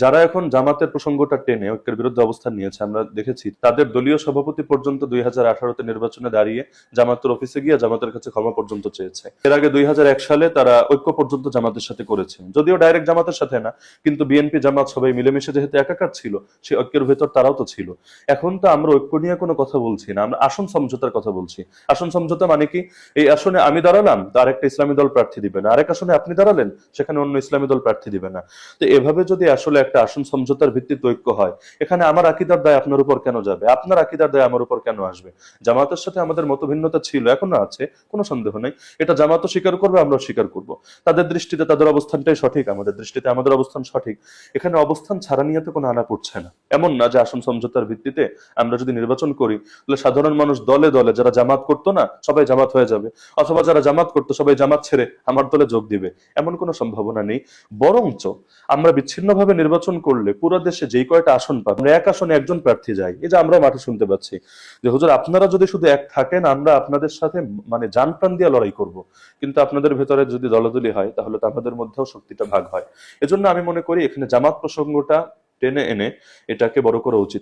যারা এখন জামাতের প্রসঙ্গটা টেনে ঐক্যের বিরুদ্ধে অবস্থান নিয়েছে, আমরা দেখেছি তাদের দলীয় সভাপতি পর্যন্ত 2018-তে নির্বাচনে দাঁড়িয়ে জামাতের অফিসে গিয়ে জামাতের কাছে ক্ষমা পর্যন্ত চেয়েছে। এর আগে 2001 সালে তারা ঐক্য পর্যন্ত জামাতের সাথে করেছে, যদিও ডাইরেক্ট জামাতের সাথে না, কিন্তু বিএনপি জামাত সবাই মিলেমিশে যেহেতু একাকার ছিল, সেই ঐক্যের ভেতর তারাও তো ছিল। এখন তো আমরা ঐক্য নিয়ে কোনো কথা বলছি না, আমরা আসন সমঝোতার কথা বলছি। আসন সমঝোতা মানে কি? এই আসনে আমি দাঁড়ালাম, তো আরেকটা ইসলামী দল প্রার্থী দিবে না, আরেক আসনে আপনি দাঁড়ালেন, সেখানে অন্য ইসলামী দল প্রার্থী দিবে না। তো এভাবে যদি আসলে একটা আসন সমঝোতার ভিত্তিতে ঐক্য হয়, এখানে আমার আকীদার দায় আপনার উপর কেন যাবে, আপনার আকীদার দায় আমার উপর কেন আসবে? জামাতের সাথে আমাদের মতভিন্নতা ছিল, এখনো আছে, কোনো সন্দেহ নেই। এটা জামাতও স্বীকার করবে, আমরাও স্বীকার করব। তাদের দৃষ্টিতে তাদের অবস্থানটাই সঠিক, আমাদের দৃষ্টিতে আমাদের অবস্থান সঠিক। এখানে অবস্থান ছাড়া নিয়ে তো কোনো আনা পড়ছে না। এমন না যে আসন সমঝোতার ভিত্তিতে আমরা যদি নির্বাচন করি, তাহলে সাধারণ মানুষ দলে দলে যারা জামাত করতো না সবাই জামাত হয়ে যাবে, অথবা যারা জামাত করতো সবাই জামাত ছেড়ে আমার দলে যোগ দিবে। এমন কোনো সম্ভাবনা নেই। বরঞ্চ আমরা বিচ্ছিন্নভাবে নির্বাচন করলে পুরো দেশে যেই কয়টা আসন পাবো, আমরা এক আসনে একজন প্রার্থী যাই, এই যে আমরা মাঠে শুনতে পাচ্ছি যে হুজুর আপনারা যদি শুধু এক থাকেন আমরা আপনাদের সাথে মানে জান প্রাণ দিয়ে লড়াই করব, কিন্তু আপনাদের ভেতরে যদি দলাদলি হয় তাহলে তো আমাদের মধ্যেও শক্তিটা ভাগ হয়। এজন্য আমি মনে করি এখানে জামাত প্রসঙ্গটা টেনে এনে এটাকে বড় করা উচিত না।